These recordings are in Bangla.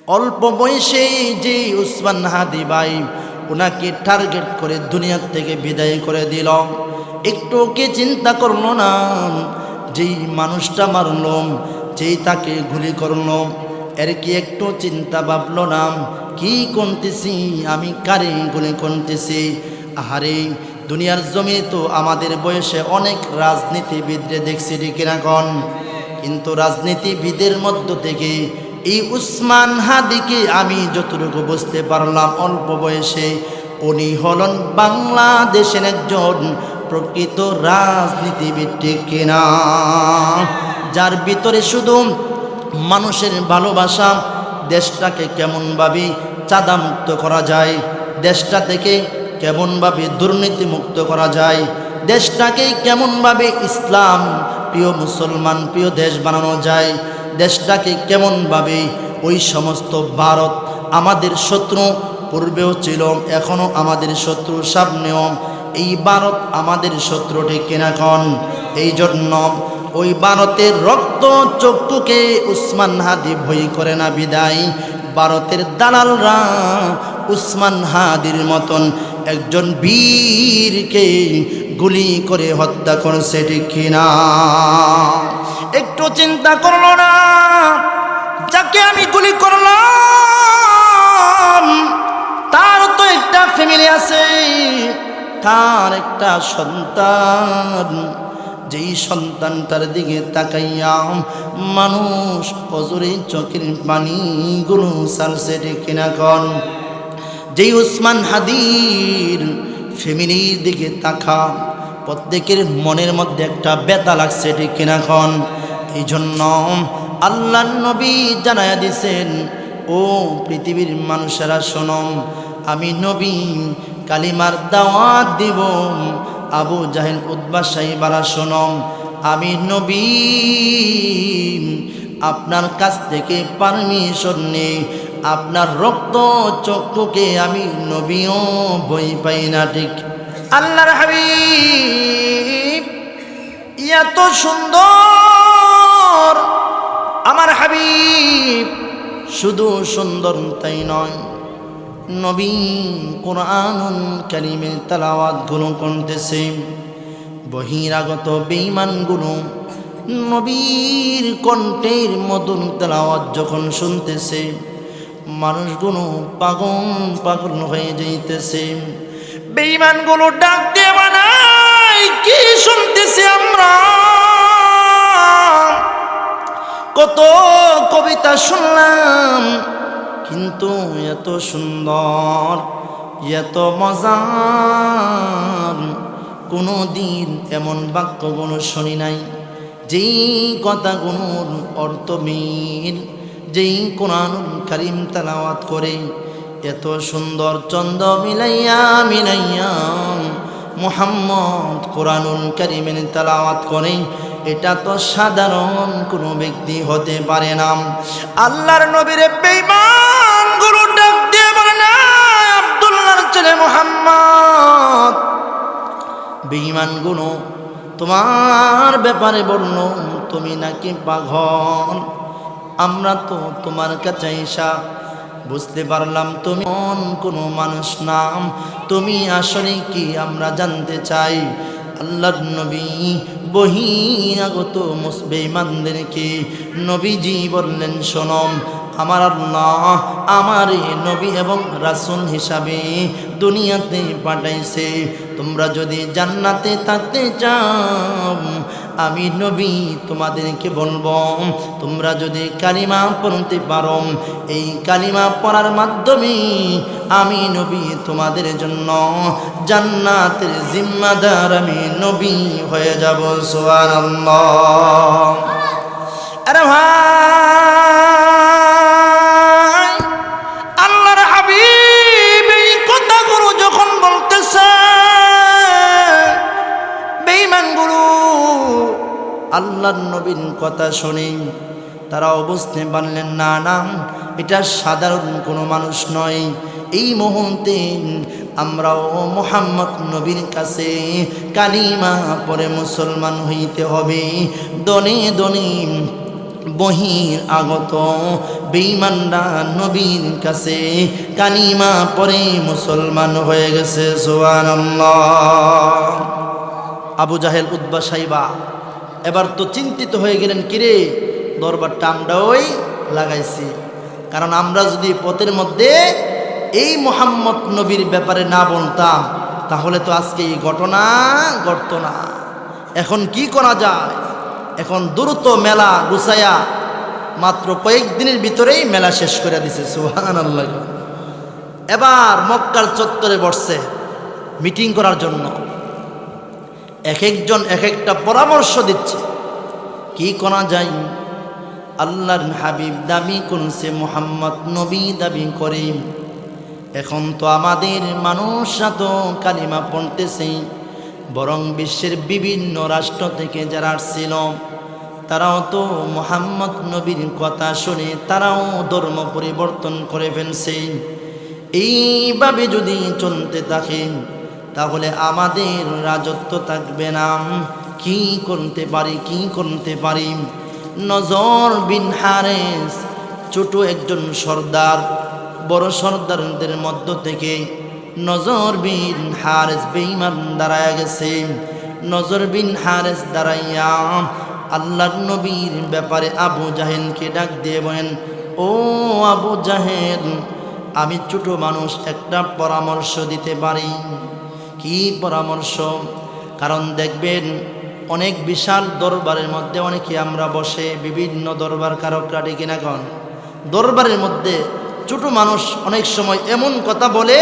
অল্প বয়সে যে উসমান হাদি ভাই ওনাকে টার্গেট করে দুনিয়া থেকে বিদায় করে দিল, একটু কি চিন্তা করলো না? যেই মানুষটা মারল, যেই তাকে গুলি করলো, এর কি একটু চিন্তা ভাবলো না? কি করতেছি আমি, কারে গুলি করতেছি? আহারে, দুনিয়ার জমি তো আমাদের বয়সে অনেক রাজনীতিবিদরে দেখছি কিনা কন, কিন্তু রাজনীতিবিদের মধ্য থেকে এই উসমান হাদিকে আমি যতটুকু বুঝতে পারলাম অল্প বয়সে, উনি হলেন বাংলাদেশের একজন প্রকৃত রাজনীতিবিদ, ঠিক কিনা? যার ভিতরে শুধু মানুষের ভালোবাসা, দেশটাকে কেমনভাবে চাঁদামুক্ত করা যায়, দেশটা থেকে কেমনভাবে দুর্নীতিমুক্ত করা যায়, দেশটাকে কেমনভাবে ইসলাম প্রিয় মুসলমান প্রিয় দেশ বানানো যায়, দেশটাকে কেমনভাবে ওই সমস্ত ভারত আমাদের শত্রু, পূর্বেও ছিল এখনও আমাদের শত্রু, সামনেও এই ভারত আমাদের শত্রু, ঠিক কিনা কন? এই জন্য ওই ভারতের রক্ত চক্ষুকে উসমান হাদি ভয় করে না বিদায় ভারতের দালালরা উসমান হাদির মতন একজন বীরকে গুলি করে হত্যা করেছে, ঠিক কিনা? একটু চিন্তা করলো না? যাকে আমি গুলি করলাম তার তো একটা ফ্যামিলি আছে, তার একটা সন্তান, যেই সন্তানটার দিকে তাকাইয়া মানুষ অজরে চোখের পানিগুলো ছাড়ছে, ঠিক কিনা কন? যেই উসমান হাদির ফ্যামিলির দিকে তাকা, প্রত্যেকের মনের মধ্যে একটা ব্যথা লাগছে, ঠিক কিনা কন? এই জন্য আল্লাহর নবী জানায়া দিছেন, ও পৃথিবীর মানুষেরা শোনো, আমি নবী কালিমার দাওয়াত দিব। আবু জাহেল উতবা সাইবারা শোনো, আমি নবী আপনার কাছ থেকে পারমিশন নেই, আপনার রক্ত চক্ষুকে আমি নবীও ভয় পাই না, ঠিক? আল্লাহর হাবিব এত সুন্দর, আমার হাবিব শুধু সুন্দর তাই নয়, নবী কোরআনুল কারীমের তেলাওয়াত গুলো করতেছে, বহিরাগত বেঈমানগুলো নবীর কণ্ঠের মধুর তেলাওয়াত যখন শুনতেছে, মানুষগুলো পাগল পাগল হয়ে যাইতেছে। বেঈমানগুলো ডাক দিয়ে বানাই, কি শুনতেছি আমরা? কত কবিতা শুনলাম, কিন্তু এত সুন্দর, এত মজার কোনো দিন এমন বাক্যগুলো শুনি নাই, যেই কথাগুলোর অর্থমিল, যেই কোরআনুল কারীম তেলাওয়াত করে এত সুন্দর চন্দ মিলাইয়া মিলাইয়া মুহাম্মদ কোরআনুল কারীমের তেলাওয়াত করে, এটা তো সাধারণ কোনো ব্যক্তি হতে পারে না। আল্লাহর নবীর বেঈমানগুলো ডাক দিয়ে বলে না, আব্দুল্লাহর ছেলে মুহাম্মদ, বেঈমানগুলো তোমার ব্যাপারে বলল তুমি নাকি পাগল, আমরা তো তোমার কাছে এসা বুঝতে পারলাম তুমি কোনো মানুষ নাম, তুমি আসলে কি আমরা জানতে চাই। আল্লাহর নবী বহিরাগত বেঈমানদেরকে নবীজি বললেন, শোনো, আমার আল্লাহ আমার নবী এবং রাসূল হিসাবে দুনিয়াতে পাঠাইছে, তোমরা যদি জান্নাতে থাকতে চাও আমি নবী তোমাদেরকে বলবো, তোমরা যদি কালিমা পড়তে পারো, এই কালিমা পড়ার মাধ্যমে আমি নবী তোমাদের জন্য জান্নাতের জিম্মাদার আমি নবী হয়ে যাব। সুবহানাল্লাহ। আরে ভাই, আল্লাহর হাবিব এই কথাগুলো যখন বলতেছে, বেঈমানগুলো আল্লাহর নবীর কথা শুনে তারাও বুঝতে পারলেন না, না এটা সাধারণ কোনো মানুষ নয়। এই মুহূর্তে আমরাও মুহাম্মদ নবীর কাছে কালিমা পড়ে মুসলমান হইতে হবে। দনে দনে বহির আগত বেঈমানরা নবীর কাছে কালিমা পড়ে মুসলমান হয়ে গেছে সুবহানাল্লাহ। আবু জাহেল উতবা সাইবা এবার তো চিন্তিত হয়ে গেলেন, কিরে দরবারটা আমরাই লাগাইছি, কারণ আমরা যদি পথের মধ্যে এই মুহাম্মদ নবীর ব্যাপারে না বলতাম তাহলে তো আজকে এই ঘটনা ঘটতো না। এখন কি করা যায়? এখন দ্রুত মেলা গুছায়া মাত্র কয়েকদিনের ভিতরেই মেলা শেষ করে দিছে সুবহানাল্লাহ। এবার মক্কার চত্বরে বসছে মিটিং করার জন্য, এক একজন এক একটা পরামর্শ দিচ্ছে কি করা যায়। আল্লাহর হাবিব দাবি করছে মুহাম্মদ নবী দাবি করে, এখন তো আমাদের মানুষরা তো কালিমা পড়তেছে, বরং বিশ্বের বিভিন্ন রাষ্ট্র থেকে যারা ছিল তারাও তো মুহাম্মদ নবীর কথা শুনে তারাও ধর্ম পরিবর্তন করে ফেলছে। এইভাবে যদি চলতে থাকে তাহলে আমাদের রাজত্ব থাকবে না। কি করতে পারি? নজর বিন হারেস ছোট একজন সর্দার, বড় সর্দারদের মধ্য থেকে নজর বিন হারেস বেঈমান দাঁড়ায় গেছে। নজর বিন হারেস দাঁড়াইয়া আল্লাহর নবীর ব্যাপারে আবু জাহেলকে ডাক দিয়ে বলেন, ও আবু জাহেল, আমি ছোট মানুষ, একটা পরামর্শ দিতে পারি। কি পরামর্শ? কারণ দেখবেন অনেক বিশাল দরবারের মধ্যে অনেকে আমরা বসে বিভিন্ন দরবার কারকরা ডেকে না, কন দরবারের মধ্যে ছোট মানুষ অনেক সময় এমন কথা বলে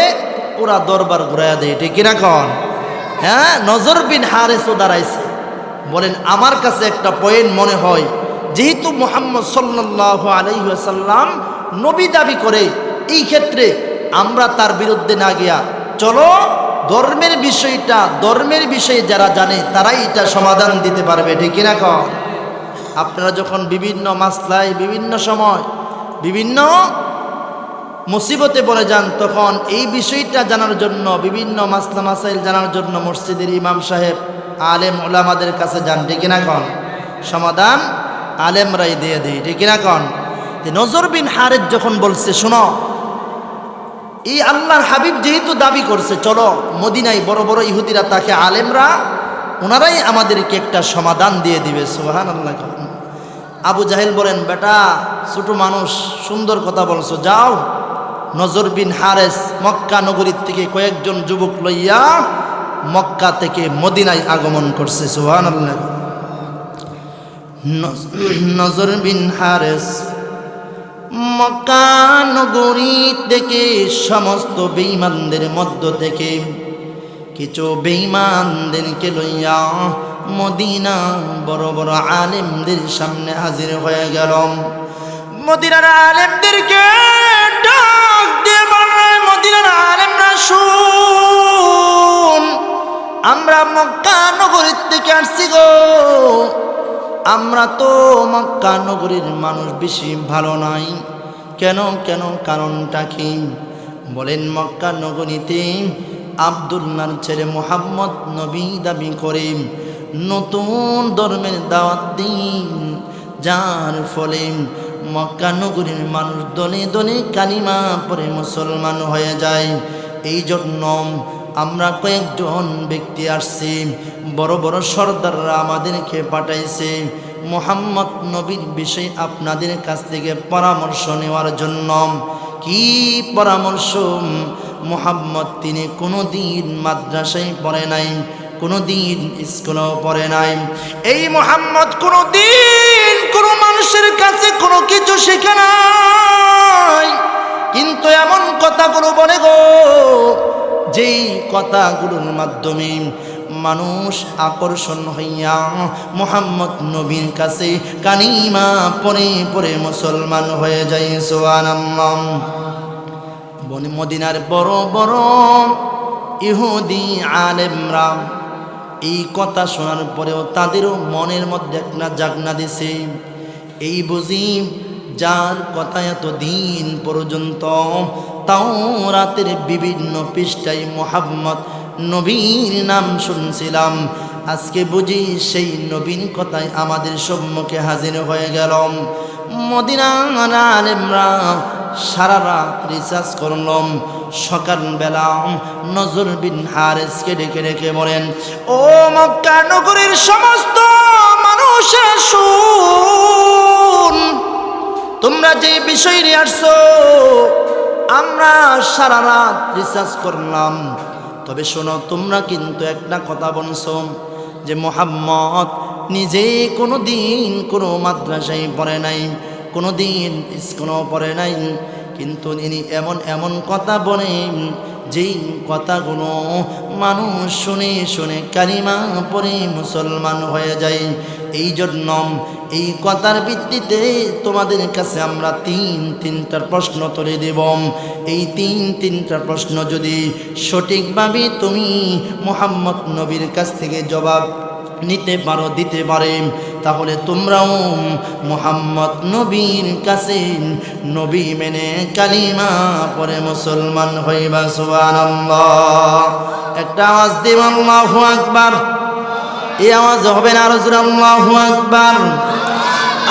পুরা দরবার ঘুরাইয়া দেয়, ঠিক না কন? হ্যাঁ, নজর বিন হারেসও দাঁড়াইছে, বলেন আমার কাছে একটা পয়েন্ট মনে হয়, যেহেতু মুহাম্মদ সাল্লাল্লাহু আলাইহি ওয়াসাল্লাম নবী দাবি করে, এই ক্ষেত্রে আমরা তার বিরুদ্ধে না গিয়া চলো ধর্মের বিষয়ে যারা জানে তারাই এটা সমাধান দিতে পারবে, ঠিক না কন? আপনারা যখন বিভিন্ন মাসলায় বিভিন্ন সময় বিভিন্ন মুসিবতে পড়ে যান, তখন এই বিষয়টা জানার জন্য বিভিন্ন মাসলা মাসাইল জানার জন্য মসজিদের ইমাম সাহেব আলেম ওলামাদের কাছে যান, ঠিক না কন? সমাধান আলেমরাই দিয়ে দেয়, ঠিক না কন? নজর বিন হারেস যখন বলছে, শোনো এই আল্লাহর হাবিব যেহেতু দাবি করছে, চলো মদিনায় বড় বড় ইহুদিরা তাকে আলেমরা ওনারাই আমাদেরকে একটা সমাধান দিয়ে দিবে। সুবহানাল্লাহ। আবু জাহেল বলেন, বেটা ছোট মানুষ, সুন্দর কথা বলছো, যাও। নজর বিন হারেস মক্কা নগরীর থেকে কয়েকজন যুবক লইয়া মক্কা থেকে মদিনায় আগমন করছে। সুবহানাল্লাহ। নজর বিন হারেস মক্কা নগরী থেকে সমস্ত বেঈমানদের মধ্য থেকে কিছু বেঈমানদেরকে লইয়া মদিনা বড় বড় আলেমদের সামনে হাজির হয়ে গেল। মদিনার আলেমদেরকে ডাক দিয়ে বললেন, মদিনার আলেমরা শুন, আমরা মক্কা নগরীর থেকে আসছি গো। আমরা তো মক্কা নগরীর মানুষ বেশি ভালো নাই। কেন? কারণটা কি? বলেন, মক্কা নগরীতে আব্দুল্লাহর ছেলে মুহাম্মদ নবী দাবি করে নতুন ধর্মের দাওয়াত দিন, যার ফলে মক্কা নগরীর মানুষ দলে দলে কালিমা পড়ে মুসলমান হয়ে যায়। এই জন্য আমরা কয়েকজন ব্যক্তি আসছি, বড় বড় সর্দাররা আমাদেরকে পাঠাইছে মুহাম্মদ নবীর বিষয়ে আপনাদের কাছ থেকে পরামর্শ নেওয়ার জন্য। কি পরামর্শ? মুহাম্মদ তিনি কোনোদিন মাদ্রাসায় পড়ে নাই, কোনোদিন স্কুলেও পড়ে নাই। এই মুহাম্মদ কোনোদিন কোনো মানুষের কাছে কোনো কিছু শেখে নাই, কিন্তু এমন কথাগুলো বলে গো, যেই কথাগুলোর মাধ্যমে মানুষ আকর্ষণ হইয়া মুহাম্মদ নবীর কাছে কালিমা পড়ে পড়ে মুসলমান হয়ে যায়। সুবহানাল্লাহ। মদিনার বড় বড় ইহুদি আলেমরা এই কথা শোনার পরেও তাদেরও মনের মধ্যে একটা জাগনা দিছে, এই বুঝি যার কথা এতদিন পর্যন্ত তাওরাতের বিভিন্ন পৃষ্ঠায় মুহাম্মদ নবীর নাম শুনছিলাম, আজকে বুঝি সেই নবীন কথায় আমাদের সম্মুখে হাজির হয়ে গেলাম। মদিনার আলেমরা সারা রাত রিসার্চ করলাম। সকালবেলা নজর বিন হারেসকে ডেকে ডেকে বলেন, ও মক্কা নগরীর সমস্ত মানুষের শুন, তোমরা যে বিষয় নিয়ে আসছো আমরা সারা রাত রিসার্চ করলাম, তবে শোনো, তোমরা কিন্তু একটা কথা বলছো যে মুহাম্মদ নিজে কোনো দিন কোনো মাদ্রাসায় পড়ে নাই, কোনো দিন স্কুলও পড়ে নাই, কিন্তু ইনি এমন এমন কথা বলেন যেই কথাগুলো মানুষ শুনে শুনে কালিমা পড়ে মুসলমান হয়ে যায়। এই জন্য এই কথার ভিত্তিতে তোমাদের কাছে আমরা তিনটা প্রশ্ন তুলে দেব। এই তিনটা প্রশ্ন যদি সঠিকভাবে তুমি মুহাম্মদ নবীর কাছ থেকে জবাব নিতে পারো, দিতে পারে, তাহলে তোমরাও মুহাম্মদ নবীর কাছে নবী মেনে কালিমা পড়ে মুসলমান হইবা। সুবহানাল্লাহ। একটা আওয়াজ দিব আল্লাহু আকবার। এই আওয়াজ হবে না আরো জোরে আল্লাহু আকবার।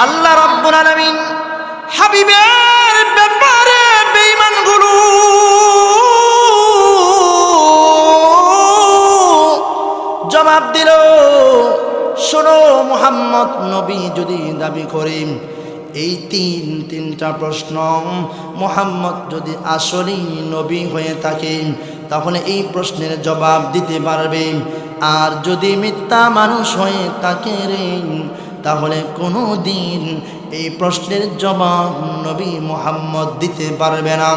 আল্লাহ রাব্বুল আলামিন হাবিবের ব্যাপারে বেঈমানগুলো জবাব দিল, শোনো, মুহাম্মদ নবী যদি দাবি করে এই তিনটা প্রশ্ন, মুহাম্মদ যদি আসলেই নবী হয়ে থাকে তাহলে এই প্রশ্নের জবাব দিতে পারবে, আর যদি মিথ্যা মানুষ হয়ে থাকে রে তাহলে কোনো দিন এই প্রশ্নের জবাব নবী মুহাম্মদ দিতে পারবে না।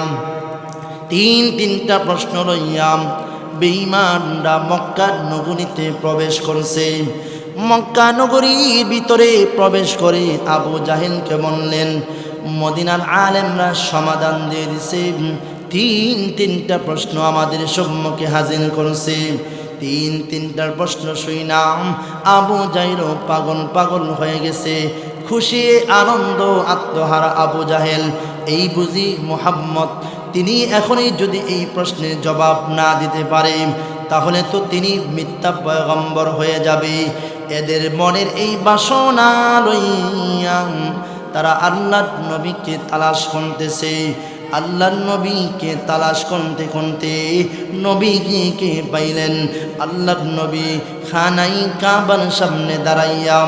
তিনটা প্রশ্ন লইয়া বেঈমানরা মক্কা নগরীতে প্রবেশ করছে। মক্কা নগরীর ভিতরে প্রবেশ করে আবু জাহেলকে বললেন, মদিনার আলেমরা সমাধান দিয়ে দিছে, তিনটা প্রশ্ন আমাদের সম্মুখে হাজির করছে। তিনটার প্রশ্ন শুনাম আবু জাহেল পাগল হয়ে গেছে, খুশি আনন্দ আত্মহারা আবু জাহেল। এই বুঝি মুহাম্মদ তিনি এখনই যদি এই প্রশ্নের জবাব না দিতে পারে তাহলে তো তিনি মিথ্যা পয়গম্বর হয়ে যাবে। এদের মনের এই বাসনা লইয়া তারা আল্লাহর নবীকে তালাশ করতেছে। আল্লাহর নবীকে তালাশ করতে করতে নবীকে পাইলেন। আল্লাহর নবী খানাই কাবার সামনে দাঁড়াইয়া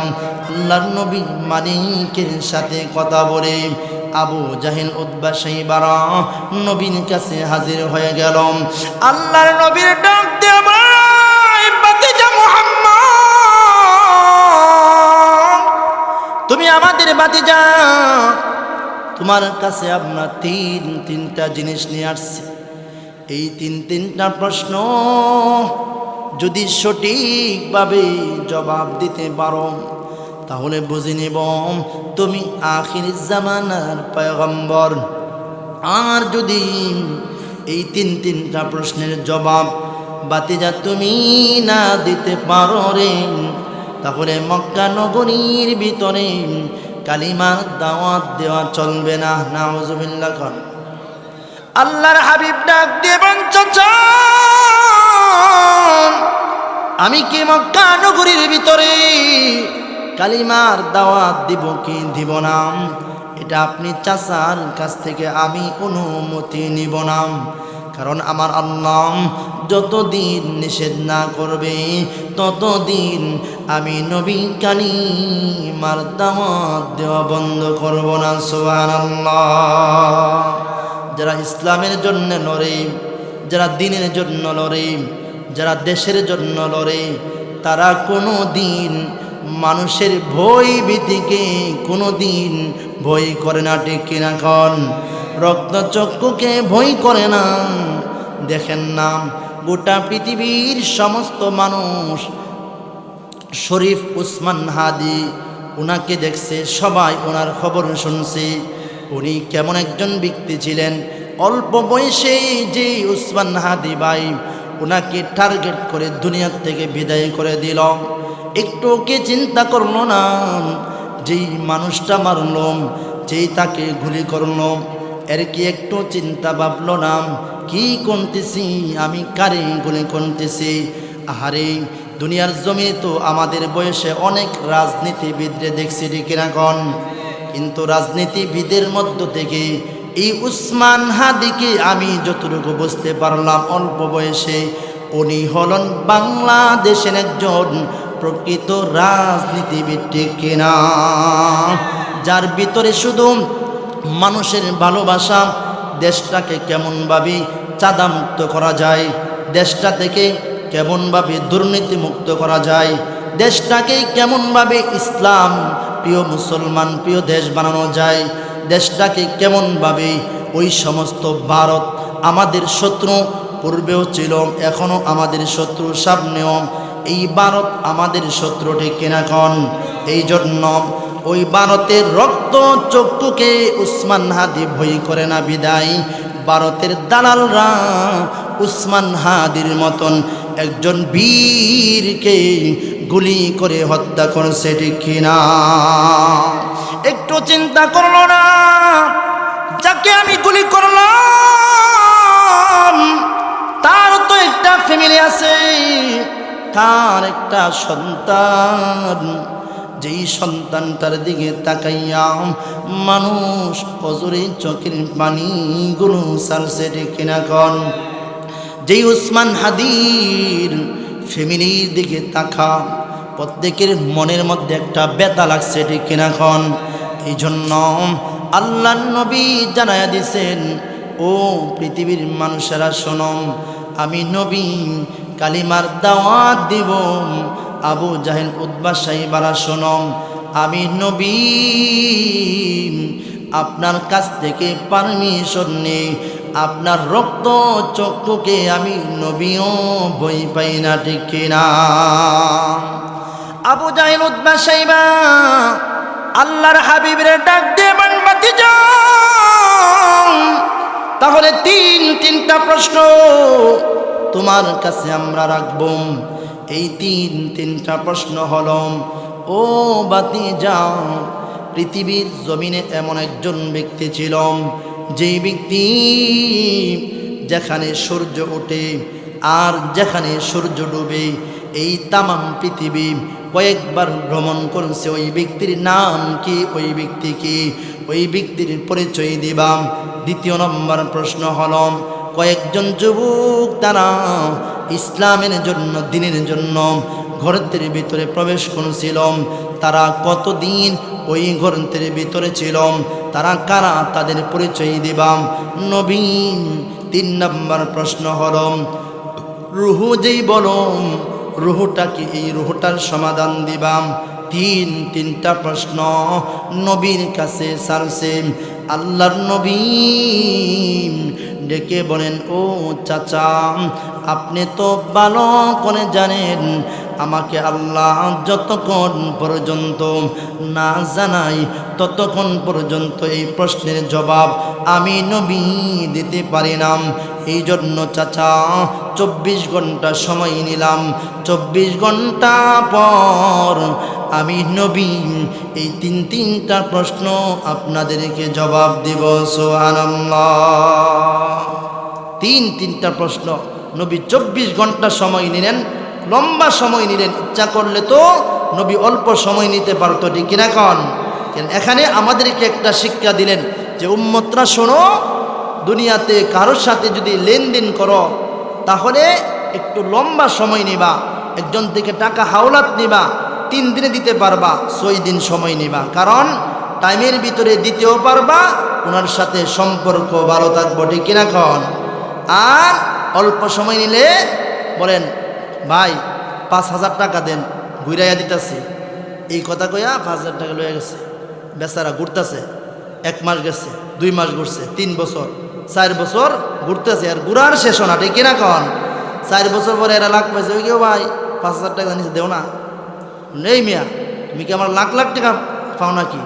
আল্লাহর নবী মালিকের সাথে কথা বলে আবু জাহেল উতবা সাইবারা নবীর কাছে হাজির হয়ে গেল। আল্লাহর নবীর ডাক দিয়ে বলে, বাতিজা মুহাম্মদ, তুমি আমাদের বাতিজা, তোমার কাছে আমরা তিনটা জিনিস নিয়ে আসছি। এই তিনটা প্রশ্ন যদি সঠিকভাবে জবাব দিতে পারো তাহলে বুঝে নিব তুমি আখির জামানার পয়গম্বর। আর যদি এই তিনটা প্রশ্নের জবাব বাতিজা তুমি না দিতে পারো রে তাহলে মক্কা নগরীর ভিতরে কালিমার দাওয়াত দেওয়া চলবে না। নাউজুবিল্লাহ। কর আল্লাহর হাবিব ডাক দেবেন, চাচা আমি কি মক্কা নগরীর ভিতরে কালিমার দাওয়াত দিব কি দিব না, এটা আপনি চাচার কাছ থেকে আমি অনুমতি নিব না। কারণ আমার আল্লাহ যতদিন নিষেধ না করবে ততদিন আমি নবী কালিমার দাওয়াত দেওয়া বন্ধ করব না। সুবহানাল্লাহ। যারা ইসলামের জন্য লড়ে, যারা দ্বীনের জন্য লড়ে, যারা দেশের জন্য লড়ে, তারা কোনো দিন মানুষের ভয় ভীতিকে কোনো দিন ভয় করে না। ঠিক কিনা কন? রক্তচক্ষুকে ভয় করে না। দেখেন না, গোটা পৃথিবীর সমস্ত মানুষ শরীফ উসমান হাদি ওনাকে দেখছে, সবাই ওনার খবর শুনছে। উনি কেমন একজন ব্যক্তি ছিলেন। অল্প বয়সে যে উসমান হাদি ভাই ওনাকে টার্গেট করে দুনিয়ার থেকে বিদায় করে দিল, একটু কে চিন্তা করলো না যেই মানুষটা মারল, যেই তাকে গুলি করলো, এর কি একটু চিন্তা ভাবলো না কি করতেছি, আমি কারে গুলি করতেছি? আহারে, দুনিয়ার জমি তো আমাদের বয়সে অনেক রাজনীতিবিদরে দেখছি কিনা কন, কিন্তু রাজনীতিবিদের মধ্য থেকে এই উসমান হাদিকে আমি যতটুকু বুঝতে পারলাম অল্প বয়সে, উনি হলেন বাংলাদেশের একজন প্রকৃত রাজনীতিবিদ, ঠিক কিনা? যার ভিতরে শুধু মানুষের ভালোবাসা, দেশটাকে কেমনভাবে চাঁদামুক্ত করা যায়, দেশটা থেকে কেমনভাবে দুর্নীতিমুক্ত করা যায়, দেশটাকে কেমনভাবে ইসলাম প্রিয় মুসলমান প্রিয় দেশ বানানো যায়, দেশটাকে কেমনভাবে ওই সমস্ত ভারত আমাদের শত্রু, পূর্বেও ছিল এখনও আমাদের শত্রু, সামনেও এই ভারত আমাদের শত্রু, ঠিক কিনা কন? এই জন্য ওই ভারতের রক্ত চক্ষুকে উসমান হাদি ভয় করে না বিদায় ভারতের দালালরা উসমান হাদির মতন একজন বীরকে গুলি করে হত্যা করছে, ঠিক কিনা? একটু চিন্তা করলো না, যাকে আমি গুলি করলাম তার তো একটা ফ্যামিলি আছে, তার একটা সন্তান, যেই সন্তানটার দিকে তাকাইয়া মানুষ অজরে চোখের পানিগুলো সালছে, ঠিক কিনা কন? যেই উসমান হাদির ফ্যামিলির দিকে তাকা, প্রত্যেকের মনের মধ্যে একটা ব্যথা লাগছে, ঠিক কিনা কন? এই জন্য আল্লাহর নবী জানায়া দিছেন, ও পৃথিবীর মানুষেরা শোনো, আমি নবী কালিমার দাওয়াত দিব, আবু জাহেল উতবা সাইবারা শোনো, আমি নবী আপনার কাছ থেকে পারমিশন নেই, আপনার রক্ত চক্ষুকে আমি নবীও ভয় পাই না, ঠিক কিনা? আবু জাহেল উতবা সাইবা আল্লাহর হাবিবের ডাক দিয়ে বানবাতি যাও, তাহলে তিনটা প্রশ্ন তোমার কাছে আমরা রাখব। এই তিনটা প্রশ্ন হল, ও বাতি যাও, পৃথিবীর জমিনে এমন একজন ব্যক্তি ছিল, যেই ব্যক্তি যেখানে সূর্য ওঠে আর যেখানে সূর্য ডুবে এই তামাম পৃথিবী কয়েকবার ভ্রমণ করেছে, ওই ব্যক্তির নাম কি, ওই ব্যক্তি কি, ওই ব্যক্তির পরিচয় দিবাম। দ্বিতীয় নম্বর প্রশ্ন হল, কয়েকজন যুবক তারা ইসলামের জন্য, দ্বীনের জন্য ঘরের ভিতরে প্রবেশ করেছিল, তারা কতদিন ওই ঘরের ভিতরে ছিল, তারা কারা, তাদের পরিচয় দিবাম। নবী তিন নম্বর প্রশ্ন হল, রুহু যেই বলো, রুহুটা কি, এই রুহুটার সমাধান দিবাম। তিনটা প্রশ্ন নবীর কাছে সারছে। আল্লাহর নবী ডেকে বলেন, ও চাচা, আপনি তো ভালো করে জানেন আমাকে আল্লাহ যতক্ষণ পর্যন্ত না জানাই ততক্ষণ পর্যন্ত এই প্রশ্নের জবাব আমি নবী দিতে পারি না। এই জন্য চাচা 24 ঘন্টা সময় নিলাম, 24 ঘন্টা পর আমি নবী এই তিনটা প্রশ্ন আপনাদেরকে জবাব দিব। সুবহানাল্লাহ। তিনটা প্রশ্ন নবী 24 ঘন্টা সময় নিলেন, লম্বা সময় নিলেন। ইচ্ছা করলে তো নবী অল্প সময় নিতে পারতো, ঠিক কিনা কন? এখানে আমাদেরকে একটা শিক্ষা দিলেন যে উম্মতরা শোনো, দুনিয়াতে কারোর সাথে যদি লেনদেন করো তাহলে একটু লম্বা সময় নিবা। একজন থেকে টাকা হাওলাত নিবা, 3 দিনে দিতে পারবা, 6 দিন সময় নিবা, কারণ টাইমের ভিতরে দিতেও পারবা, ওনার সাথে সম্পর্ক ভালো থাকবো, ঠিক কিনা কন? আর অল্প সময় নিলে বলেন, ভাই 5,000 টাকা দেন, ঘুরাইয়া দিতেছি, এই কথা কইয়া 5,000 টাকা লয়ে গেছে, বেচারা ঘুরতেছে। 1 মাস গেছে, 2 মাস ঘুরছে, 3 বছর, 4 বছর ঘুরতেছে, আর ঘুরার শেষ না, ঠিক কিনা কন? 4 বছর পরে এরা লাখ পাইছে, ওই কেউ ভাই 5,000 টাকা নিচে দেও না। নেই মিয়া, তুমি কি আমার লাখ লাখ টাকা পাও নাকি?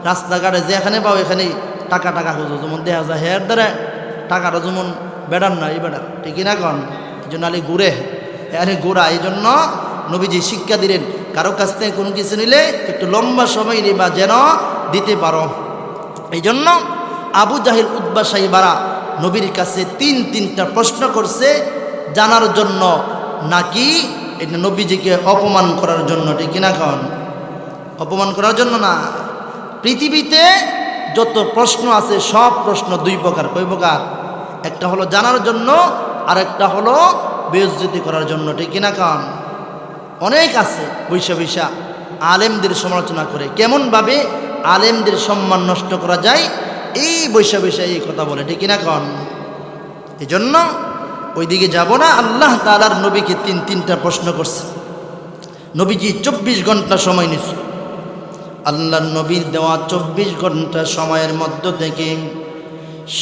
রাস্তাঘাটে যেখানে পাও এখানেই টাকা খুঁজো, যেমন দেখা যায় হেয়ার দ্বারা টাকাটা যেমন বেড়ার না, এই বেড়ার, ঠিক কিনা কন? এই জন্য আলি ঘুরে, আরে ঘোরা। এই জন্য নবীজি শিক্ষা দিলেন, কারো কাছ থেকে কোনো কিছু নিলে একটু লম্বা সময় নিবা, যেন দিতে পারো। এই জন্য আবু জাহেল উতবা সাইবারা নবীর কাছে তিনটা প্রশ্ন করছে জানার জন্য, নাকি এটা নবীজিকে অপমান করার জন্য, ঠিক কিনা কন? অপমান করার জন্য না। পৃথিবীতে যত প্রশ্ন আছে সব প্রশ্ন দুই প্রকার। কয় প্রকার? একটা হলো জানার জন্য, আর একটা হলো বেইজ্জতি করার জন্য, ঠিক কিনা কন? অনেক আছে বৈশা বৈশা আলেমদের সমালোচনা করে, কেমনভাবে আলেমদের সম্মান নষ্ট করা যায় এই বৈশা বৈশা এই কথা বলে, ঠিক কিনা কন? এই জন্য ওইদিকে যাব না। আল্লাহ তাআলার নবীকে তিনটা প্রশ্ন করছে। নবীজি 24 ঘন্টা সময় নিচ্ছে। আল্লাহর নবীর দেওয়া 24 ঘন্টা সময়ের মধ্য থেকে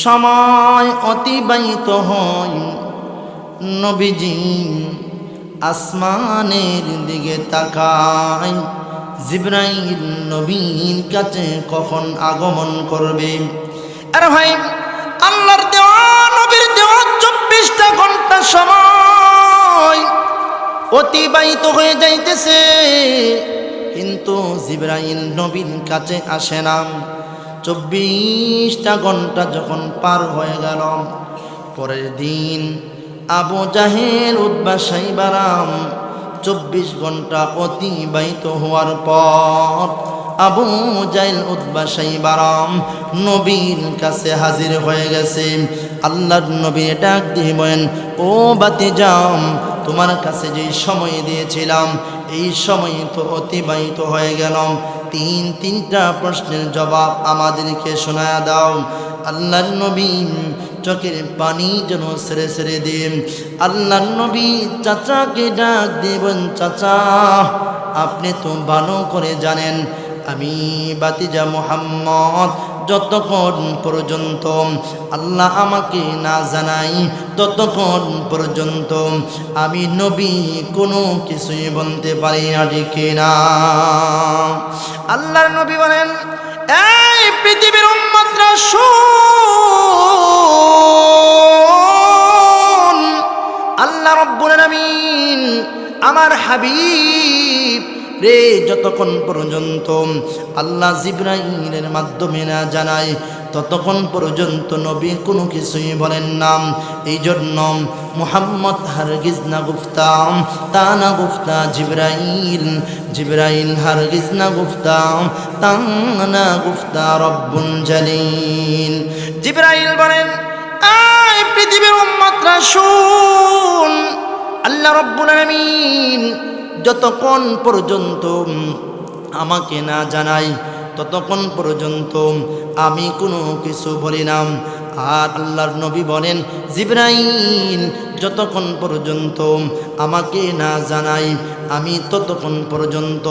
সময় অতিবাহিত হয়। নবীজি আসমানের দিকে তাকায়, জিবরাইল নবীর কাছে কখন আগমন করবে। আরে ভাই, আল্লাহর দেওয়া নবীর দেওয়া 24টা ঘন্টা সময় অতিবাহিত হয়ে যাইতেছে, কিন্তু জিবরাইল নবীর কাছে আসে না। 24টা ঘন্টা যখন পার হয়ে গেল, পরের দিন আবু জাহেল উতবা সাইবারাম 24 ঘন্টা অতিবাহিত হওয়ার পর আবু জাহেল উতবা সাইবারাম নবীর কাছে হাজির হয়ে গেছে। আল্লাহর নবী ডাক দিয়ে বলেন, ও বাতিজাম, তোমার কাছে যে সময় দিয়েছিলাম এই সময় তো অতিবাহিত হয়ে গেল, তিনটা প্রশ্নের জবাব আমাদেরকে শোনায়া দাও। আল্লাহর নবী চোখের পানি যেন সেরে সেরে দেন। আল্লাহর নবী চাচাকে ডাক দেবেন, চাচা আপনি তো ভালো করে জানেন আমি বাতিজা মুহাম্মদ যতক্ষণ পর্যন্ত আল্লাহ আমাকে না জানাই ততক্ষণ পর্যন্ত আমি নবী কোনো কিছুই বলতে পারি না, ঠিক না? আল্লাহর নবী বলেন, এই পৃথিবীর উম্মতরা শুন, আল্লাহ রাব্বুল আলামিন আমার হাবিব রে যতক্ষণ পর্যন্ত আল্লাহ জিবরাইলের মাধ্যমে না জানায় ততক্ষণ পর্যন্ত নবী কোনো কিছুই বলেন না। এই জন্য মুহাম্মদ হারগিজ না গুফতাম, তা না গুফতা জিবরাইল, জিবরাইল হারগিজ না গুফতাম, তা না গুফতা রব্বুল জালিল। জিবরাইল বলেন, এই পৃথিবীর উম্মতরা শুন, আল্লাহ রাব্বুল আলামিন যতক্ষণ পর্যন্ত আমাকে না জানাই ততক্ষণ পর্যন্ত আমি কোনো কিছু বলি না। আর আল্লাহর নবী বলেন, জিবরাইল যতক্ষণ পর্যন্ত আমাকে না জানাই আমি ততক্ষণ পর্যন্ত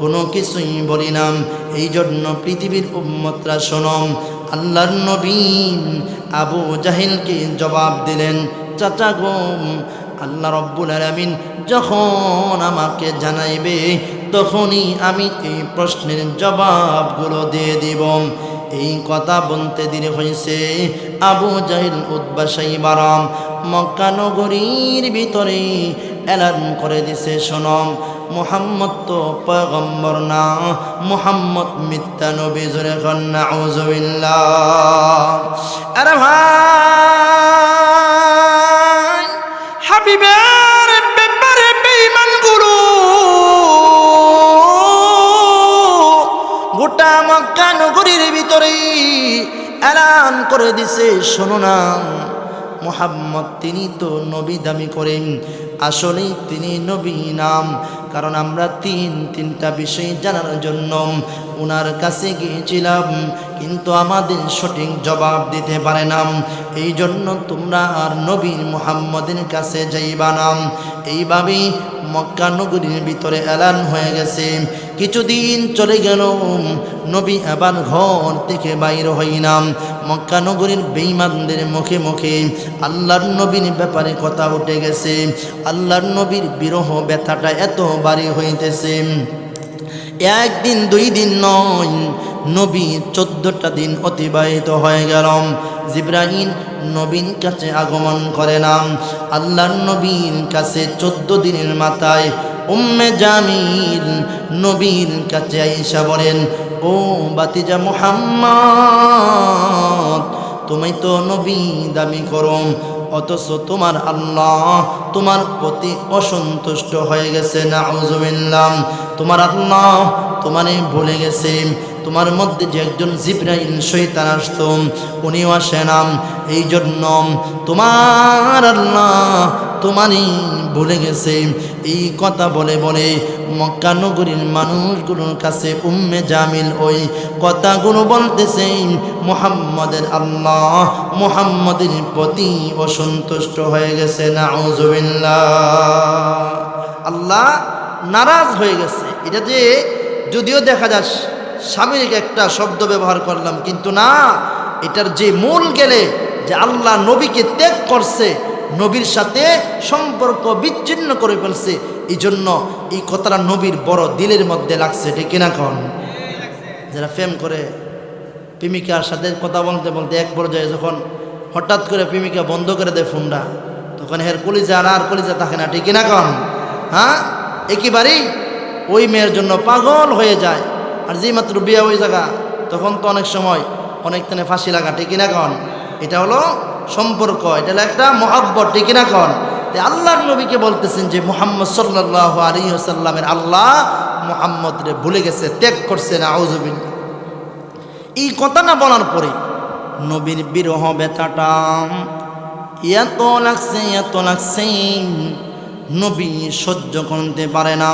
কোনো কিছুই বলি না। এই জন্য পৃথিবীর উম্মতরা শোনো, আল্লাহর নবী আবু জাহেলকে জবাব দিলেন, চাচা গো, আল্লাহ রাব্বুল আলামিন যখন আমাকে জানাইবে তখনই আমি এই প্রশ্নের জবাবগুলো দিয়ে দিব। এই কথা বলতে দেরি হয়েছে। আবু জাহেল উতবা সাইবারাম মক্কা নগরীর ভিতরে এলান করে দিছে, শোনো মুহাম্মদ তো পয়গম্বর না, মুহাম্মদ মিথ্যা নবী। জোরে কন নাউযুবিল্লাহ। আরে ভাই, হাবিবের ব্যাপারে বেঈমানগুলো গোটা মক্কা নগরীর ভিতরে এলান করে দিছে, শোনো না মুহাম্মদ তিনি তো নবী দাবি করেন, আসলেই তিনি নবী নাম। কারণ আমরা তিনটা বিষয় জানার জন্য ওনার কাছে গিয়েছিলাম, কিন্তু আমাদের সঠিক জবাব দিতে পারে না। এই জন্য তোমরা আর নবী মুহাম্মদের কাছে যাইবা না। এইভাবেই মক্কা নগরীর ভিতরে এলান হয়ে গেছে। কিছুদিন চলে গেল, নবী আবার ঘর থেকে বাইর হই না। মক্কা নগরীর বেঈমানদের মুখে মুখে আল্লাহর নবীর ব্যাপারে কথা উঠে গেছে। আল্লাহর নবীর বিরহ ব্যথাটা এত বাড়ি হইতেছে, একদিন দুই দিন নয়, নবী 14টা দিন অতিবাহিত হয়ে গেল। জিবরাইল নবীর কাছে আগমন করে না। আল্লাহর নবীর কাছে 14 দিনের মাথায় উম্মে জামিল নবীর কাছে আইসা বলেন, ও বাতিজা মুহাম্মদ, তুমি তো নবী দাবি করো, অথচ তোমার আল্লাহ তোমার প্রতি অসন্তুষ্ট হয়ে গেছে। নাউজুবিল্লাহ। তোমার আল্লাহ তোমারে ভুলে গেছে। তোমার মধ্যে যে একজন জিবরাইল শয়তান আসত, উনিও আসে না। এই জন্য তোমার আল্লাহ তোমারই ভুলে গেছে। এই কথা বলে বলে মক্কা নগরীর মানুষগুলোর কাছে উম্মে জামিল ওই কথাগুলো বলতেছে। মুহাম্মাদের আল্লাহ মুহাম্মাদের প্রতি অসন্তুষ্ট হয়ে গেছে। নাউজুবিল্লাহ। আল্লাহ নারাজ হয়ে গেছে। এটা যে যদিও দেখা যায় স্বামীকে একটা শব্দ ব্যবহার করলাম, কিন্তু না, এটার যে মূল গেলে যে আল্লাহ নবীকে ত্যাগ করছে, নবীর সাথে সম্পর্ক বিচ্ছিন্ন করে ফেলছে, এই জন্য এই কথাটা নবীর বড় দিলের মধ্যে লাগছে। ঠিক কিনা কন? যারা প্রেম করে প্রেমিকার সাথে কথা বলতে বলতে এক পর্যায়ে যখন হঠাৎ করে প্রেমিকা বন্ধ করে দেয় ফোনটা, তখন হের কলিজা আর কলিজা থাকে না। ঠিক কিনা কন? হ্যাঁ, একেবারেই ওই মেয়ের জন্য পাগল হয়ে যায়। আর যেই মাত্র বিয়ে হয়ে জায়গা, তখন তো অনেক সময় অনেক টানে ফাঁসি লাগা। ঠিক কিনা কন? এটা হলো সম্পর্ক, এটা হলো একটা মহব্বত। ঠিক কিনা কন? আল্লাহর নবীকে বলতেছেন যে মুহাম্মদ সাল্লাল্লাহু আলাইহি ওয়াসাল্লামের আল্লাহ মুহাম্মদরে ভুলে গেছে, ত্যাগ করছে। নাউজুবিল্লাহ। এই কথা না বলার পরে নবীর বিরহ ব্যথাটা এত লাগছে, নবী সহ্য করতে পারে না।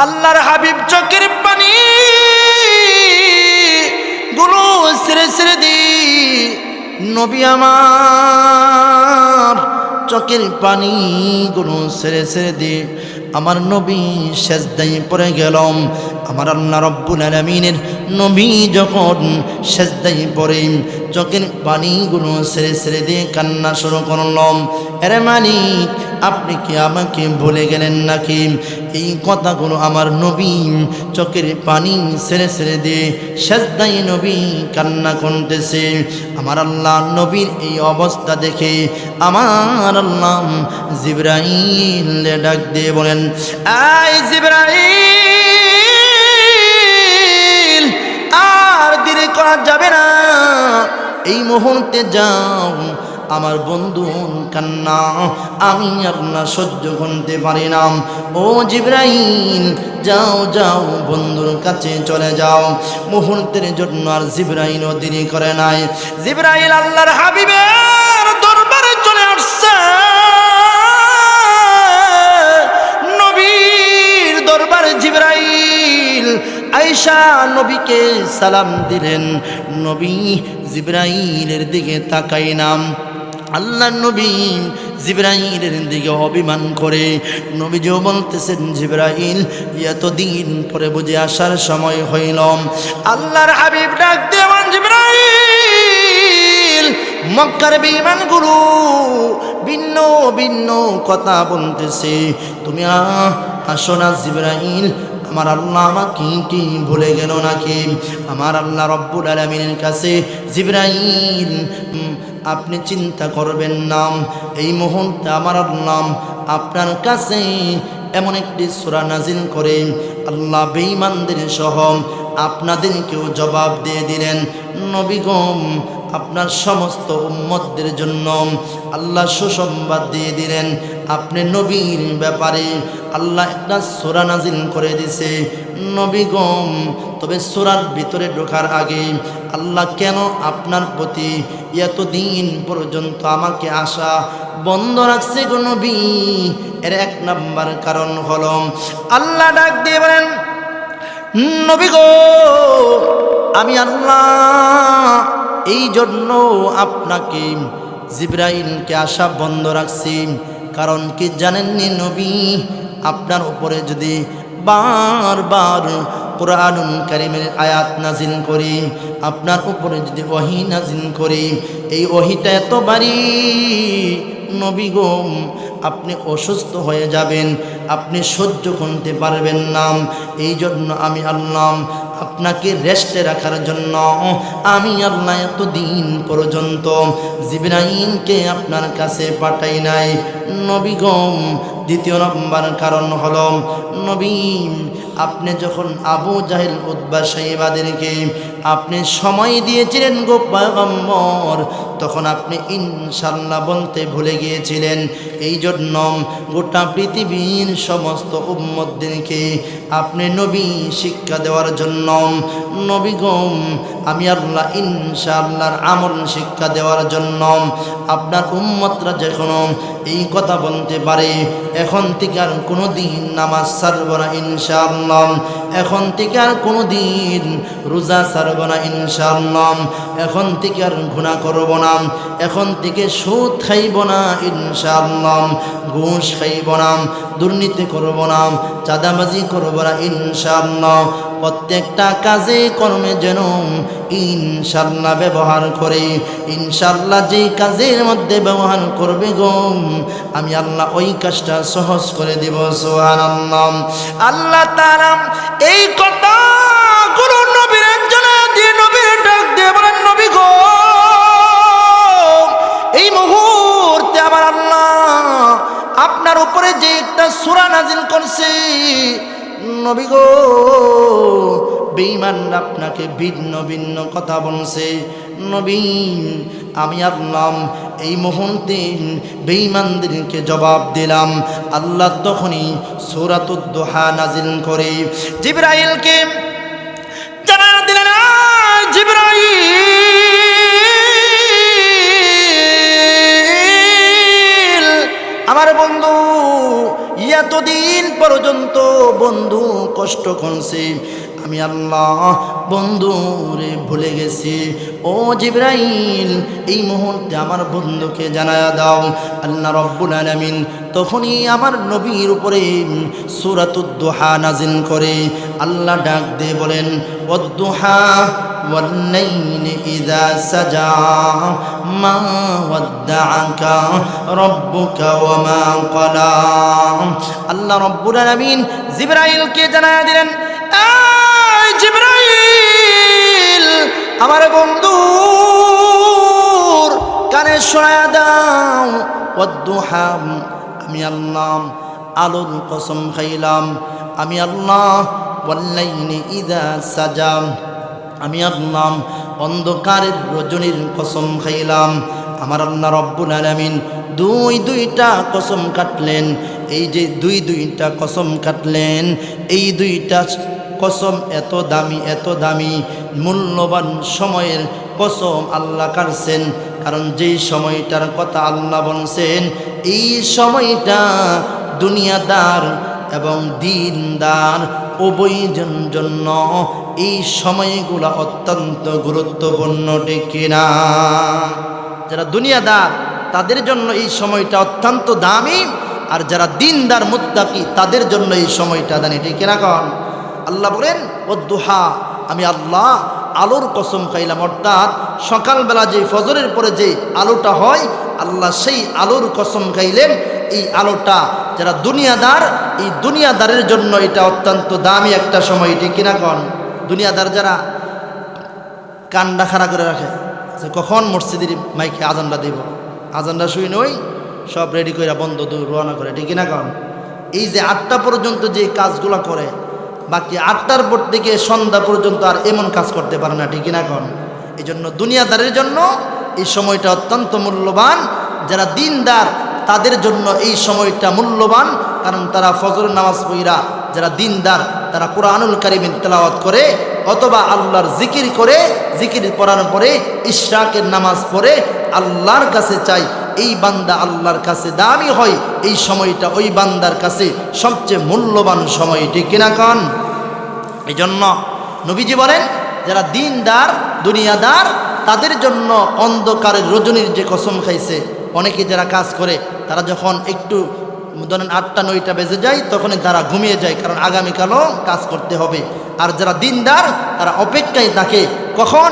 আল্লাহর হাবিব চোখের পানি গুলো ছেড়ে দি, নবী আমার চোখের পানি গুলো ছেড়ে দি, আমার নবী সেজদায় পড়ে গেলাম। আমার আল্লাহ রব্বুল আলামিনের নবী যখন সেজদায় পড়ে চোখের পানিগুলো ছেড়ে দিয়ে কান্না শুরু করলাম। আরে মালিক, আপনি কি আমাকে ভুলে গেলেন নাকি? এই কথাগুলো আমার নবী চোখের পানি ছেড়ে দিয়ে সেজদায় নবী কান্না করতেছে। আমার আল্লাহ নবীর এই অবস্থা দেখে আমার আল্লাহ জিবরাইল ডাক দিয়ে বলেন, আই জিবরাইল, আর দেরি করা যাবে না, এই মুহূর্তে যাও। আমার বন্ধুর কান্না আমি আল্লাহ সহ্য করতে পারি না। ও জিবরাইল, যাও বন্ধুর কাছে চলে যাও। মুহূর্তের জন্য আর জিবরাইলও দেরি করে নাই। জিবরাইল আল্লাহর হাবিবের দরবারে চলে আসছে। নবীর দরবারে জিবরাইল আয়েশা নবীকে সালাম দিলেন। নবী জিবরাইলের দিকে তাকাই নাম। আল্লাহ নবী জিবরাইলের দিকে অভিমান করে নবীজিও বলতেছেন, জিবরাইল, এতদিন পরে বুঝে আসার সময় হইল। আল্লাহর হাবিব ডাক দেওয়ান, জিবরাইল, মক্কার বেঈমানগুলো ভিন্ন ভিন্ন কথা বলতেছে, তুমি আসো না। জিবরাইল, আমার আল্লাহ আমাকে কি ভুলে গেল নাকি? আমার আল্লাহ রব্বুল আলামিনের কাছে, জিবরাইল, আপনি চিন্তা করবেন না, এই মুহূর্তে আমার আল্লাহ আপনার কাছে এমন একটি সূরা নাজিল করে আল্লাহ বেঈমানদের সহ আপনাদেরকেও জবাব দিয়ে দিলেন। নবী গো, আপনার সমস্ত উম্মতদের জন্য আল্লাহ সুসংবাদ দিয়ে দিলেন। আপনি নবীর ব্যাপারে আল্লাহ একটা সূরা নাজিল করে দিছে। নবী গো, তবে সূরার ভিতরে ঢোকার আগে আল্লাহ কেন আপনার প্রতি এতদিন পর্যন্ত আমাকে আসা বন্ধ রাখছে গো নবী? এর এক নাম্বার কারণ হলো, আল্লাহ ডাক দিয়ে বলেন, নবী গো, আমি আল্লাহ এই জন্য আপনাকে জিবরাইলকে আসা বন্ধ রাখছি। কারণ কি জানেননি নবী? আপনার উপরে যদি বারবার কুরআনুল কারীমের আয়াত নাজিল করি, আপনার উপরে যদি ওহী নাজিল করি, এই ওহীটা এত ভারী নবী গো, আপনি অসুস্থ হয়ে যাবেন, আপনি সহ্য করতে পারবেন না। এই জন্য আমি আল্লাহ আপনাকে রেস্টে রাখার জন্য আমি আল্লাহ এতদিন পর্যন্ত জিবরাইলকে আপনার কাছে পাঠাই নাই। নবী গো, দ্বিতীয় নম্বর কারণ হলো, নবী, আপনি যখন আবু জাহেল উতবা সাইবাদেরকে আপনি সময় দিয়েছিলেন গো পয়গম্বর, তখন আপনি ইনশাআল্লাহ বলতে ভুলে গিয়েছিলেন। এই জন্য গোটা পৃথিবীর সমস্ত উম্মতদেরকে আপনি নবী শিক্ষা দেওয়ার জন্য, নবী গো আমি আল্লাহ ইনশাআল্লাহর আমল শিক্ষা দেওয়ার জন্য আপনার উম্মতরা যখন এই কথা বলতে পারে, এখন থেকে আর কোনো দিন নামাজ ছাড়ব না ইনশাআল্লাহ, এখন থেকে আর কোনো দিন রোজা ছাড়ব না ইনশাআল্লাহ, এখন থেকে আর গুনাহ করব না, এখন থেকে সুদ খাইব না ইনশাআল্লাহ, ঘুষ খাইব না, দুর্নীতি করব না, চাঁদাবাজি করব না ইনশাআল্লাহ, প্রত্যেকটা কাজে কর্মে যেন ইনশাআল্লাহ ব্যবহার করে, ইনশাআল্লাহ যেই কাজের মধ্যে ব্যবহার করবে গো আমি আল্লাহ ওই কাজটা সহজ করে দেব। সুবহানাল্লাহ। আল্লাহ তাআলা এই কথাগুলো নবীর জানা দিয়ে নবীর ডাক দিয়ে বলেন, নবী গো এই মুহূর্তে আমার আল্লাহ আপনার উপরে যে একটা সূরা নাজিল করছে, নবী গো বেঈমান আপনাকে ভিন্ন ভিন্ন কথা বলছে, নবী আমি আল্লাহ এই মুহূর্তে বেঈমানদেরকে জবাব দিলাম। আল্লাহ তখনই সূরাতুদ দুহা নাজিল করে জিবরাইলকে জানা দিলেন, জিবরাইল আমার বন্ধু এতদিন পর্যন্ত বন্ধু কষ্ট করছে, আমি আল্লাহ বন্ধুরে ভুলে গেছি, ও জিবরাইল এই মুহূর্তে আমার বন্ধুকে জানায়া দাও। আল্লাহ রাব্বুল আলামিন তখনই আমার নবীর উপরে সূরাতুদ দুহা নাজিল করে। আল্লাহ ডাক দিয়ে বলেন, ওয়াদ-দুহা ওয়াল-লাইলি ইযা সাজা মা ওয়াদ্দাআকা রাব্বুকা ওয়া মা ক্বালা। আল্লাহ রাব্বুল আলামিন জিবরাইলকে জানায়া দিলেন, জিবরাইল আমার বন্ধুর কানে শোনায়া দাও, ওয়াদ-দুহা আমি আল্লাহ আলোর কসম খাইলাম, আমি আল্লাহ ওয়াল-লাইলি ইযা সাজা আমি আল্লাহ অন্ধকারের রজনীর কসম খাইলাম। আমার আল্লাহ রব্বুল আলামিন দুইটা কসম কাটলেন। এই যে দুইটা কসম কাটলেন, এই দুইটা কসম এত দামি মূল্যবান সময়ের কসম আল্লাহ কাটছেন, কারণ যেই সময়টার কথা আল্লাহ বলছেন এই সময়টা দুনিয়াদার এবং দিনদার উভয়ের জন্য এই সময়গুলো অত্যন্ত গুরুত্বপূর্ণ, ঠিক কিনা? যারা দুনিয়াদার তাদের জন্য এই সময়টা অত্যন্ত দামি, আর যারা দিনদার মুত্তাকি তাদের জন্য এই সময়টা দামি, ঠিক কিনা? কারণ আল্লাহ বলেন ওয়াদ-দুহা আমি আল্লাহ আলোর কসম খাইলাম, অর্থাৎ সকালবেলা যে ফজরের পরে যে আলোটা হয় আল্লাহ সেই আলোর কসম খাইলেন। এই আলোটা যারা দুনিয়াদার, এই দুনিয়াদারের জন্য এটা অত্যন্ত দামি একটা সময়, ঠিক কিনা? কন দুনিয়াদার যারা কান্ডা খাড়া করে রাখে যে কখন মসজিদের মাইকে আজানটা দিব, আজানটা শুই নই সব রেডি করে বন্ধ রওনা করে, ঠিক কিনা? কন এই যে 8টা পর্যন্ত যে কাজগুলো করে, বাকি 8টার পর থেকে সন্ধ্যা পর্যন্ত আর এমন কাজ করতে পারে না, ঠিক কিনা? কন এই জন্য দুনিয়াদারের জন্য এই সময়টা অত্যন্ত মূল্যবান, যারা দিনদার তাদের জন্য এই সময়টা মূল্যবান, কারণ তারা ফজরের নামাজ পড়া, যারা দিনদার তারা কুরআনুল কারীমের তেলাওয়াত করে অথবা আল্লাহর জিকির করে, জিকির পড়ার পরে ইশরাকের নামাজ পড়ে আল্লাহর কাছে চাই, এই বান্দা আল্লাহর কাছে দামি হয়, এই সময়টা ওই বান্দার কাছে সবচেয়ে মূল্যবান সময়, ঠিক কিনা? কন এই জন্য নবীজি বলেন যারা দিনদার দুনিয়াদার তাদের জন্য অন্ধকারের রজনীর যে কসম খাইছে। অনেকে যারা কাজ করে তারা যখন একটু ধরেন 8টা-9টা বেজে যায় তখনই তারা ঘুমিয়ে যায়, কারণ আগামীকালও কাজ করতে হবে। আর যারা দিনদার তারা অপেক্ষায় থাকে কখন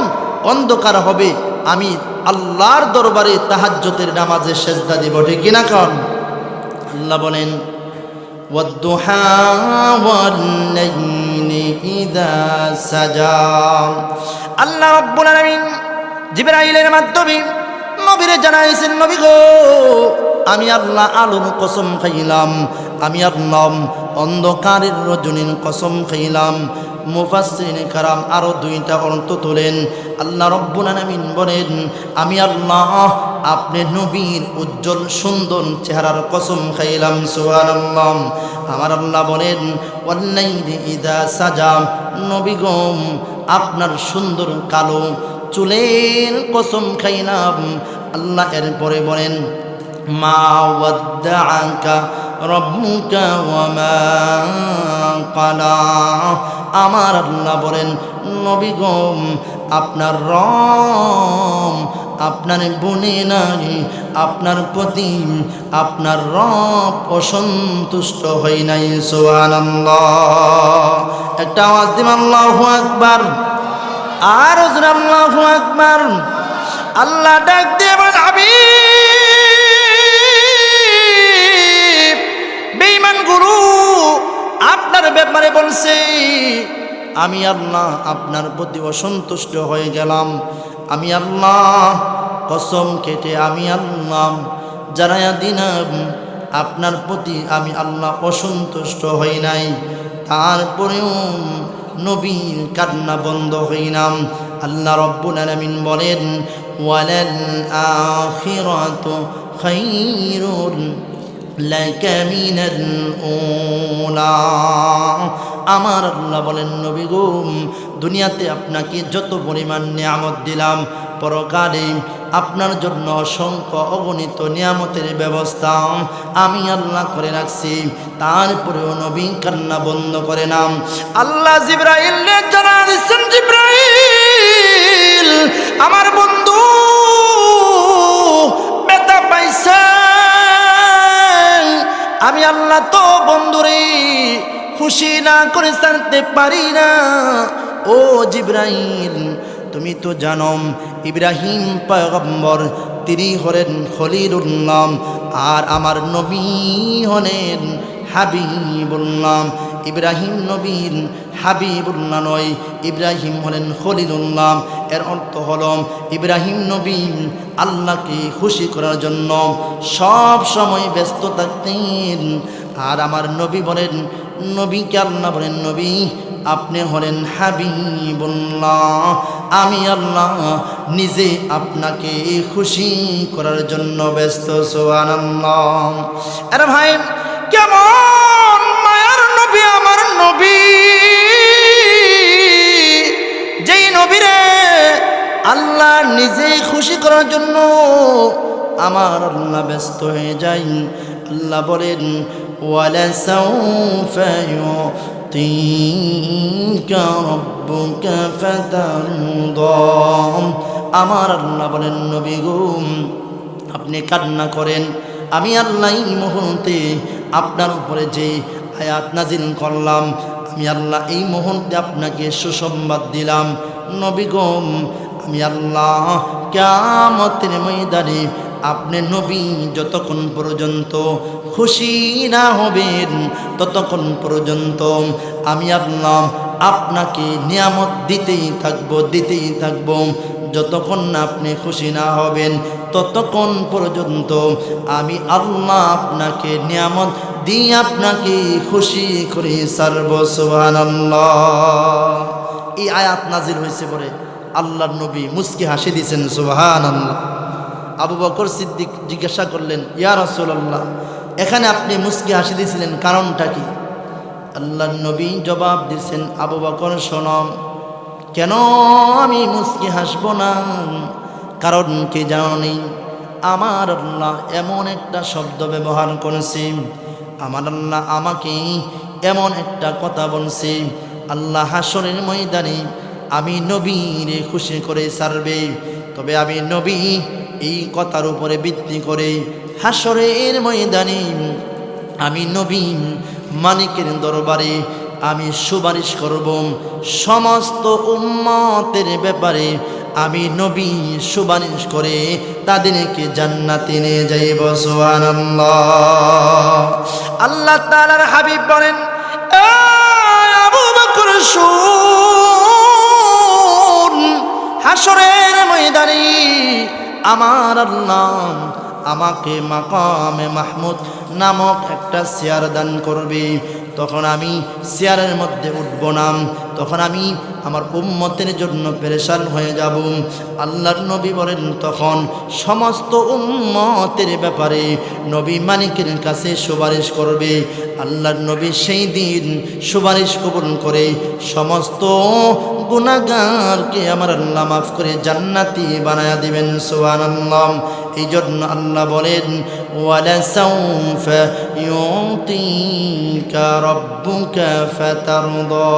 অন্ধকার হবে, আমি আল্লাহর দরবারে তাহাজ্জুদের নামাজে সেজদা দিব, ঠিক কিনা? কন আল্লাহ বলেন ওয়াদ-দুহা ওয়াল-লাইলি ইযা সাজা। আল্লাহ রাব্বুল আলামিন জিবরাইলের মাধ্যমে নবীরে জানাইছেন, নবী গো আমি আল্লাহ আলোর কসম খাইলাম, আমি আল্লাহ অন্ধকারের রজনীর কসম খাইলাম, মুফাসসিরিন কারাম আরো দুইটা অর্থ তোলেন। আল্লাহ রাব্বুল আলামিন বলেন, আমি আল্লাহ আপনি নবীর উজ্জ্বল সুন্দর চেহারার কসম খাইলাম। সুবহানাল্লাহ। আমার আল্লাহ বলেন, ওয়াল্লাইলি ইযা সাজা, নবী গো আপনার সুন্দর কালো চুলের কসম খাইলাম। আল্লাহ এরপরে বলেন, মা ওয়াদ্দাআকা রব্বুকা ওয়া মা ক্বালা। আমার আল্লাহ বলেন, নবী গো আপনার রব আপনার বনে নাই, আপনার প্রতি আপনার রব অসন্তুষ্ট হয় নাই। সুবহানাল্লাহ। একটা আওয়াজ দিন আল্লাহু আকবার। আর জোরে আল্লাহু আকবার। আল্লাহ ডাক দিয়ে বলেন, হাবিব বেঈমান গুরু আপনার ব্যাপারে বলছে, আমি আল্লাহ আপনার প্রতি অসন্তুষ্ট হয়ে গেলাম। আমি আল্লাহ কসম কেটে আমি আল্লাহ জানায়া দিলাম আপনার প্রতি আমি আল্লাহ অসন্তুষ্ট হই নাই। তারপরেও নবীর কান্না বন্ধ হইলাম। আল্লাহ রাব্বুল আলামিন বলেন, ওয়ালাল আখিরাতু খায়রুন লাকা মিনাল উলা। আমার আল্লাহ বলেন, নবী গো দুনিয়াতে আপনাকে যত পরিমাণ নিয়ামত দিলাম, পরকালে আপনার জন্য অসংখ্য অগণিত নিয়ামতের ব্যবস্থা আমি আল্লাহ করে রাখছি। তারপরেও নবী কান্না বন্ধ করে নাম। আল্লাহ জিবরাইলকে জানা দিচ্ছেন, জিবরাইল আমার বন্ধু ব্যথা পাইছে। আমি আল্লাহ তো বন্ধুরে খুশি না করে ছাড়তে পারি না। ও জিবরাইল তুমি তো জানো ইব্রাহিম পয়গম্বর তিনি হলেন খলিলুল্লাহ, আর আমার নবী হলেন হাবিবুল্লাহ। ইব্রাহিম নবীর হাবিবুল্লাহ নয়, ইব্রাহিম হলেন খলিলুল্লাহ। এর অর্থ হল ইব্রাহিম নবী আল্লাহকে খুশি করার জন্য সব সময় ব্যস্ত থাকতেন। আর আমার নবী বলেন, নবীকে আল্লাহ বলেন, নবী আপনি হলেন হাবিবুল্লাহ, আমি আল্লাহ নিজে আপনাকে খুশি করার জন্য ব্যস্ত। সুবহানাল্লাহ। আরে ভাই কেমন মায়ার নবী আমার নবী, যেই নবীরে আল্লাহ নিজে খুশি করার জন্য আমার আল্লাহ ব্যস্ত হয়ে যায়। আল্লাহ বলেন, ওয়ালা সাউফা ইউতিকা রাব্বুকা ফাতারদা। আমার আল্লাহ বলেন, নবী গো আপনি কান্না করেন, আমি আল্লাহ এই মুহূর্তে আপনার উপরে যে আয়াত নাজিল করলাম, আমি আল্লাহ এই মুহূর্তে আপনাকে সুসংবাদ দিলাম। নবী গো আমি আল্লাহ কিয়ামতের ময়দানে আপনি নবী যতক্ষণ পর্যন্ত খুশি না হবেন ততক্ষণ পর্যন্ত আমি আল্লাহ আপনাকে নিয়ামত দিতেই থাকব। যতক্ষণ না আপনি খুশি না হবেন ততক্ষণ পর্যন্ত আমি আল্লাহ আপনাকে নিয়ামত দিয়ে আপনাকে খুশি করে ছাড়ব। সুবহানাল্লাহ। এই আয়াত নাজিল হয়েছে পরে আল্লাহর নবী মুস্কি হাসি দিয়েছেন। সুবহানাল্লাহ। আবু বকর সিদ্দিক জিজ্ঞাসা করলেন, ইয়া রাসূলুল্লাহ এখানে আপনি মুস্কি হাসি দিয়েছিলেন কারণটা কি? আল্লাহর নবী জবাব দিয়েছেন, আবু বকর শোনো, কেন আমি মুস্কি হাসব না? কারণ কি জানি? আমার আল্লাহ এমন একটা শব্দ ব্যবহার করেছে, আমার আল্লাহ আমাকে এমন একটা কথা বলছে, আল্লাহ হাসরের ময়দানে আমি নবীরে খুশি করে ছাড়বে। তবে আমি নবী এই কথার উপরে ভিত্তি করে হাসরের ময়দানে আমি নবী মালিকের দরবারে আমি সুপারিশ করব সমস্ত উম্মতের ব্যাপারে। আমি নবী সুপারিশ করে তাদেরকে জান্নাতে নিয়ে যাইব। সুবহানাল্লাহ। আল্লাহ তাআলার হাবিব বলেন, আবু বকর শুন, হাসরের ময়দানে আমার আল্লাহ আমাকে মাকামে মাহমুদ নামক একটা চেয়ার দান করবে। তখন আমি চেয়ারের মধ্যে উঠব না, তখন আমি আমার উম্মতের জন্য পেরেশান হয়ে যাব। আল্লাহর নবী বলেন তখন সমস্ত উম্মতের ব্যাপারে নবী মালিকের কাছে সুপারিশ করবে। আল্লাহর নবী সেই দিন সুপারিশ কবুল করে সমস্ত গুনাহগারকে আমার আল্লাহ মাফ করে জান্নাতি বানায়া দিবেন। সুবহানাল্লাহ। এই জন্য আল্লাহ বলেন ওয়ালা সাউফা ইউতিকা রাব্বুকা ফাতারদা,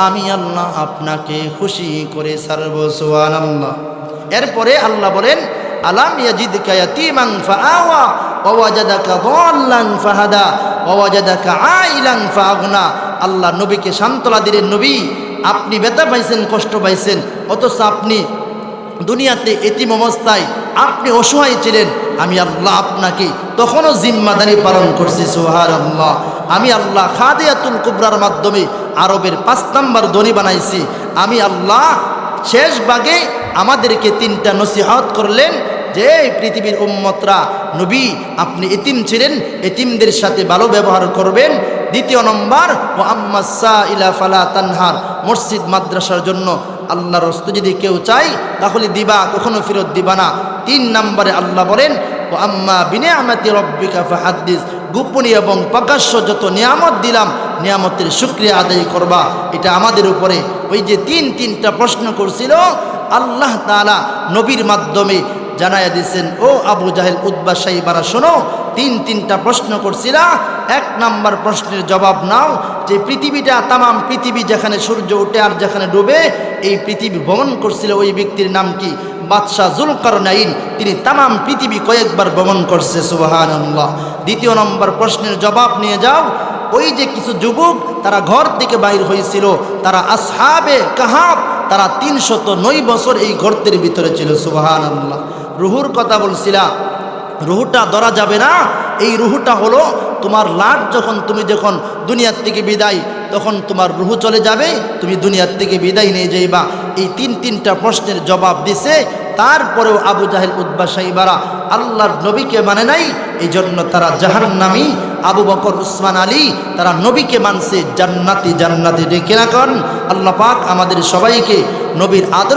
আমি আল্লাহ আপনাকে খুশি করে ছাড়ব। সুবহানাল্লাহ। এরপরে আল্লাহ বলেন আলাম ইয়াজিদকা ইয়াতীমান ফাআওয়া ওয়া ওয়াজাদাকা দাল্লান ফাহাদা ওয়া ওয়াজাদাকা আইলান ফাআগনা। আল্লাহ নবীকে সান্ত্বনা দিলেন, নবী আপনি ব্যথা পাইছেন, কষ্ট পাইছেন, অথচ আপনি দুনিয়াতে এতিম অবস্থায় আপনি অসহায় ছিলেন, আমি আল্লাহ আপনাকে তখনও জিম্মাদারি পালন করছি। সুবহানাল্লাহ। আমি আল্লাহ খাদিয়াতুল কুবরার মাধ্যমে আরবের 5 নম্বর ধনী বানাইছি। আমি আল্লাহ শেষ ভাগে আমাদেরকে 3টা নসিহত করলেন যে পৃথিবীর উম্মতরা, নবী আপনি এতিম ছিলেন, এতিমদের সাথে ভালো ব্যবহার করবেন। 2 নম্বর ও আম্মাস সাইলা ফালা তানহার, মসজিদ মাদ্রাসার জন্য আল্লাহর রাস্তা যদি কেউ চাই তাহলে দিবা, কখনো ফেরত দিবা না। 3 নম্বরে আল্লাহ বলেন ও আম্মা বিনিয়ামাতি রব্বিকা ফাহাদ্দিস, গোপনীয় এবং প্রকাশ্য যত নিয়ামত দিলাম নিয়ামতের শুকরিয়া আদায় করবা। এটা আমাদের উপরে। ওই যে 3টা প্রশ্ন করছিল আল্লাহ তাআলা নবীর মাধ্যমে জানায়া দিয়েছেন, ও আবু জাহেল উতবা সাইবারা শোনো, 3টা প্রশ্ন করছিলা। 1 নম্বর প্রশ্নের জবাব নাও যে পৃথিবীটা, তামাম পৃথিবী যেখানে সূর্য ওঠে আর যেখানে ডুবে, এই পৃথিবী ভ্রমণ করছিল ওই ব্যক্তির নাম কি? বাদশাহ জুলকারনাইন। তিনি তামাম পৃথিবী কয়েকবার ভ্রমণ করছে। সুবহানাল্লাহ। 2 নম্বর প্রশ্নের জবাব নিয়ে যাও, ওই যে কিছু যুবক তারা ঘর থেকে বাইর হয়েছিল, তারা আসহাবে কাহাফ, তারা 309 বছর এই গর্তের ভিতরে ছিল। সুবহানাল্লাহ। রুহুর কথা বলছিলা, রুহুটা ধরা যাবে না। এই রুহুটা হলো তোমার লাট, তুমি যখন দুনিয়ার থেকে বিদায়, তখন তোমার রুহু চলে যাবে, তুমি দুনিয়ার থেকে বিদায় নিয়ে যাইবা। এই 3টা প্রশ্নের জবাব দিছে। তারপরেও আবু জাহেল উতবা সাইবারা আল্লাহর নবীকে মানে নাই, এই জন্য তারা জাহান্নামী। আবু বকর উসমান আলী তারা নবীকে মানছে, জান্নাতি। ডেকে রাখুন। আল্লাহ পাক আমাদের সবাইকে নবীর আদর্শ